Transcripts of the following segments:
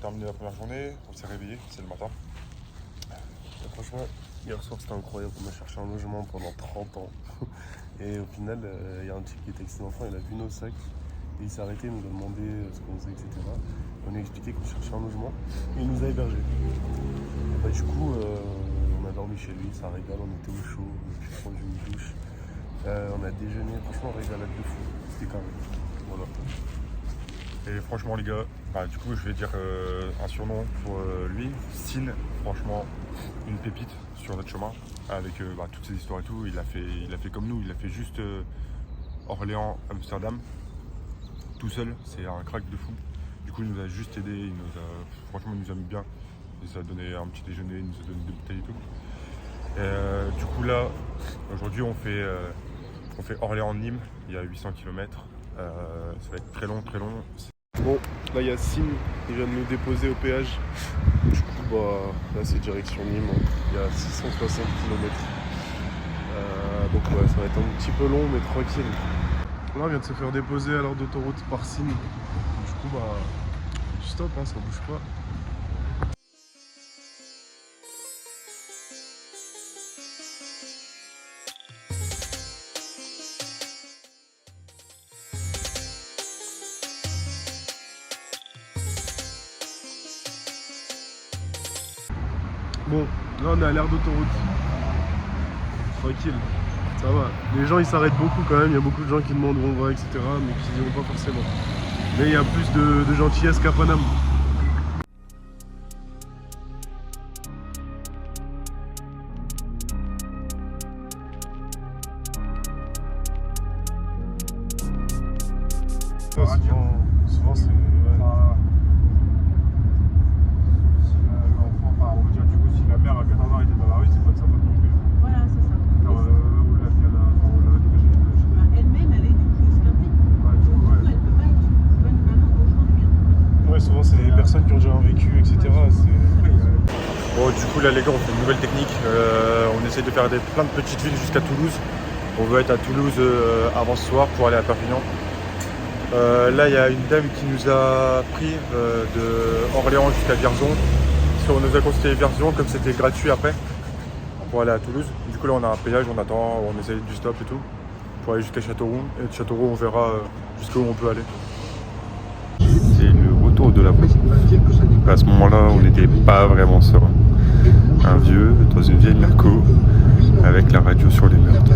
terminé la première journée, on s'est réveillé, c'est le matin. Et franchement, hier soir c'était incroyable, on a cherché un logement pendant 30 ans. Et au final, il y a un type qui était avec ses enfants, il a vu nos sacs. Et il s'est arrêté, il nous a demandé ce qu'on faisait, etc. On lui a expliqué qu'on cherchait un logement et il nous a hébergés. Et bah, du coup, on a dormi chez lui, ça régale, on était au chaud, on a pu prendre une douche. On a déjeuné, franchement, régalade de fou. C'était carré. Voilà. Et franchement les gars, du coup je vais dire un surnom pour lui, Sin, franchement une pépite sur notre chemin, avec toutes ces histoires et tout, il a fait comme nous, il a fait juste Orléans, Amsterdam, tout seul, c'est un crack de fou. Du coup il nous a juste aidé, franchement il nous aime bien, il nous a donné un petit déjeuner, il nous a donné 2 bouteilles et tout. Et, du coup là, aujourd'hui on fait Orléans-Nîmes, il y a 800 km, ça va être très long. Bon, là il y a Sim qui vient de nous déposer au péage. Du coup, là c'est direction Nîmes, il y a 660 km. Donc ouais, ça va être un petit peu long mais tranquille. Là on vient de se faire déposer à l'heure d'autoroute par Sim. Du coup du stop, ça bouge pas. Bon, là on est à l'aire d'autoroute. Tranquille, ça va. Les gens ils s'arrêtent beaucoup quand même, il y a beaucoup de gens qui demandent où on va, etc. mais qui n'y vont pas forcément. Mais il y a plus de gentillesse qu'à Paname. Souvent c'est... Souvent c'est des personnes qui ont déjà un vécu, etc. Bon, du coup là les gars on fait une nouvelle technique, on essaie de faire plein de petites villes jusqu'à Toulouse. On veut être à Toulouse avant ce soir pour aller à Perpignan. Là il y a une dame qui nous a pris de Orléans jusqu'à Vierzon. On nous a conseillé Vierzon comme c'était gratuit après pour aller à Toulouse. Du coup là on a un péage, on attend, on essaie du stop et tout pour aller jusqu'à Châteauroux. Et de Châteauroux on verra jusqu'où on peut aller. C'est le retour de la police. À ce moment-là, on n'était pas vraiment serein. Un vieux dans une vieille Merco avec la radio sur les meurtres.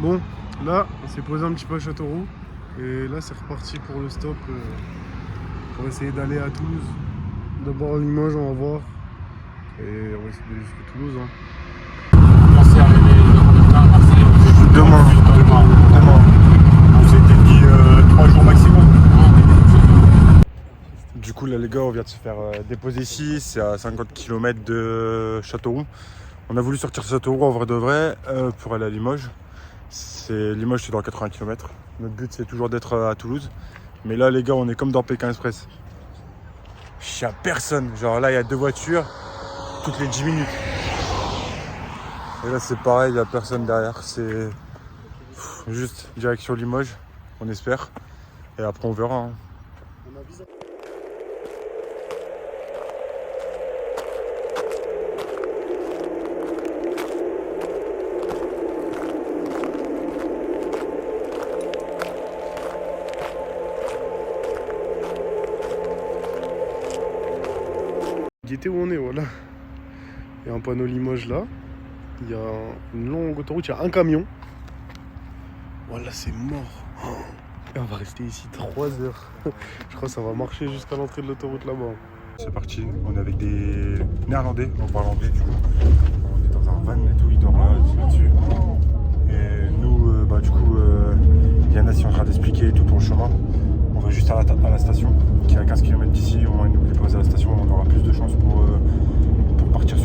Bon, là, on s'est posé un petit peu à Châteauroux et là c'est reparti pour le stop pour essayer d'aller à Toulouse. D'abord Limoges, on va voir et on va essayer d'aller jusqu'à Toulouse. Demain. On s'était dit 3 jours maximum. Du coup là les gars on vient de se faire déposer ici, c'est à 50 km de Châteauroux. On a voulu sortir de Châteauroux en vrai de vrai pour aller à Limoges. Limoges c'est dans 80 km. Notre but c'est toujours d'être à Toulouse. Mais là les gars on est comme dans Pékin Express. Il n'y a personne. Genre là il y a 2 voitures toutes les 10 minutes. Et là c'est pareil, il n'y a personne derrière. C'est juste direction Limoges, on espère. Et après on verra. Guettez où on est, voilà. Il y a un panneau Limoges là. Il y a une longue autoroute, il y a un camion. Voilà, c'est mort. Et on va rester ici 3 heures. Je crois que ça va marcher jusqu'à l'entrée de l'autoroute là-bas. C'est parti, on est avec des Néerlandais, on parle anglais du coup. On est dans un van et tout, ils dorment là-dessus. Et nous, du coup, Yana est en train d'expliquer tout pour le chemin. On va juste à la station, qui est à 15 km d'ici. Au moins, il nous dépose à la station, on aura plus de chance pour partir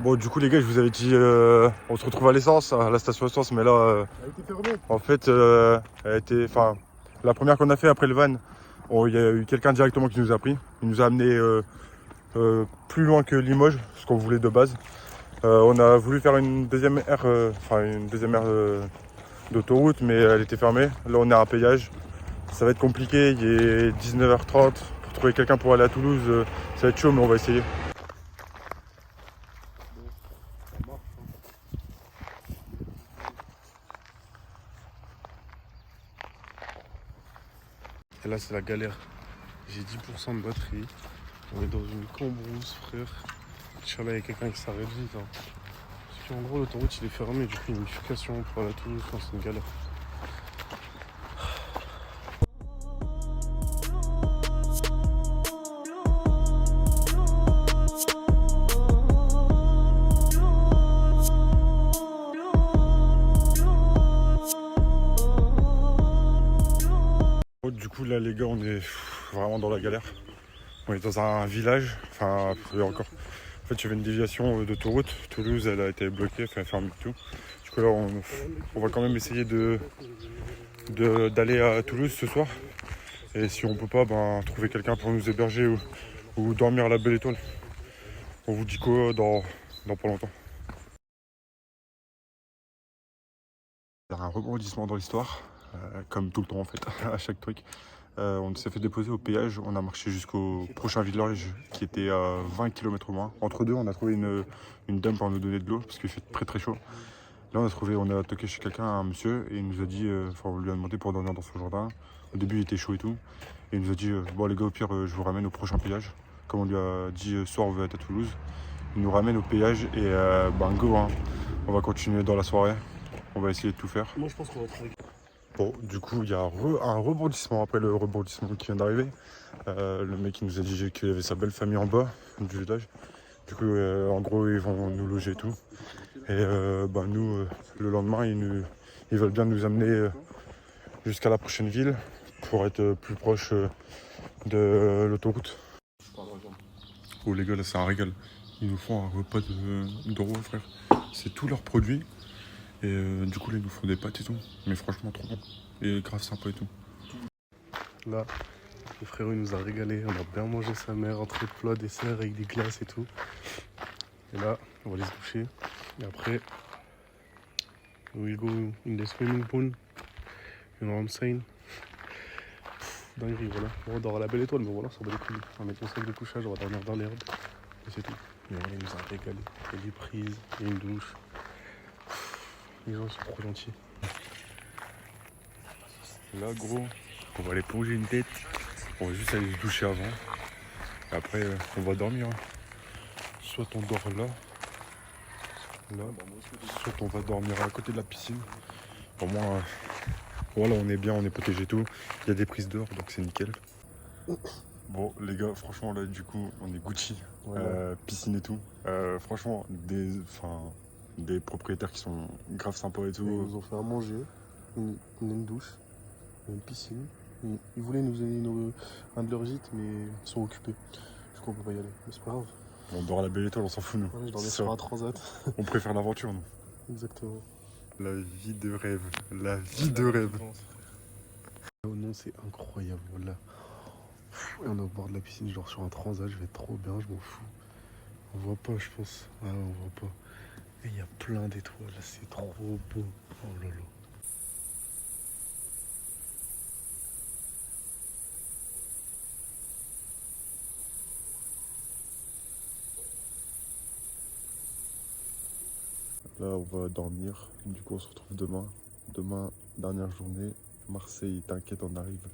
Bon, du coup, les gars, je vous avais dit, on se retrouve à l'essence, à la station essence, mais là, Elle a été fermée. en fait, elle a été, enfin, la première qu'on a fait après le van, il y a eu quelqu'un directement qui nous a pris. Il nous a amené plus loin que Limoges, ce qu'on voulait de base. On a voulu faire une deuxième aire, d'autoroute, mais elle était fermée. Là, on est à un péage. Ça va être compliqué, il est 19h30. Pour trouver quelqu'un pour aller à Toulouse, ça va être chaud, mais on va essayer. Et là, c'est la galère. J'ai 10% de batterie. On est dans une cambrousse, frère. Inch'Allah, il y a quelqu'un qui s'arrête vite. Hein. Parce qu'en gros, l'autoroute, il est fermé. Du coup, il y a une bifurcation pour aller à Toulouse. Enfin, c'est une galère. Bon, du coup, là, les gars, on est vraiment dans la galère. On est dans un village. Enfin, il y a encore. En fait, il y avait une déviation d'autoroute. Toulouse, elle a été bloquée, enfin, fermée et tout. Du coup, là, on va quand même essayer d'aller à Toulouse ce soir. Et si on peut pas, ben, trouver quelqu'un pour nous héberger ou dormir à la Belle Étoile. On vous dit quoi dans pas longtemps. Il y a un rebondissement dans l'histoire, comme tout le temps en fait, à chaque truc. On s'est fait déposer au péage, on a marché jusqu'au prochain village qui était à 20 km au moins. Entre deux, on a trouvé une dame pour nous donner de l'eau parce qu'il fait très très chaud. Là, on a toqué chez quelqu'un, un monsieur, et il nous a dit, on lui a demandé pour dormir dans son jardin. Au début, il était chaud et tout. Et il nous a dit, bon les gars, au pire, je vous ramène au prochain péage. Comme on lui a dit, ce soir, on veut être à Toulouse. Il nous ramène au péage et go, hein. On va continuer dans la soirée. On va essayer de tout faire. Moi, je pense qu'on va trouver. Bon, du coup, il y a un rebondissement après le rebondissement qui vient d'arriver. Le mec il nous a dit qu'il y avait sa belle famille en bas du village. Du coup, en gros, ils vont nous loger et tout. Et nous, le lendemain, ils veulent bien nous amener jusqu'à la prochaine ville pour être plus proche de l'autoroute. Oh les gars, là c'est un régal. Ils nous font un repas de roi, frère. C'est tous leurs produits. Et du coup, là, ils nous font des pâtes et tout. Mais franchement, trop bon. Et grave sympa et tout. Là, le frérot, il nous a régalé. On a bien mangé sa mère, entrée de plat, dessert avec des glaces et tout. Et là, on va aller se doucher. Et après, we'll go in the swimming pool. You know what I'm saying? Dinguerie, voilà. On dort à la Belle Étoile, mais voilà, ça va les couilles. On va mettre mon sac de couchage, on va dormir dans l'herbe. Et c'est tout. Mais voilà, il nous a régalé. Il y a des prises, il y a une douche. Les gens sont trop gentils. Là, gros, on va aller plonger une tête. On va juste aller se doucher avant. Et après, on va dormir. Soit on dort là, soit on va dormir à côté de la piscine. Au moins, voilà, on est bien, on est protégé tout. Il y a des prises d'or, donc c'est nickel. Bon, les gars, franchement, là, du coup, on est Gucci, Voilà. piscine et tout. Franchement, des propriétaires qui sont grave sympas et tout. Ils nous ont fait à manger, une douche, une piscine. Ils voulaient nous donner un de leurs gîtes, mais ils sont occupés. Du coup, on peut pas y aller. Mais c'est pas grave. On dort à la Belle Étoile, on s'en fout, nous. Ouais, je dormais C'est sur ça. un transat. On préfère l'aventure, nous. Exactement. La vie de rêve. La vie de rêve. Oh non, c'est incroyable, voilà. Et on est au bord de la piscine, genre sur un transat, je vais être trop bien, je m'en fous. On voit pas, je pense. Ah, on voit pas. Et il y a plein d'étoiles, c'est trop beau. Oh là là. Là, on va dormir. Du coup, on se retrouve demain. Demain, dernière journée. Marseille, t'inquiète, on arrive.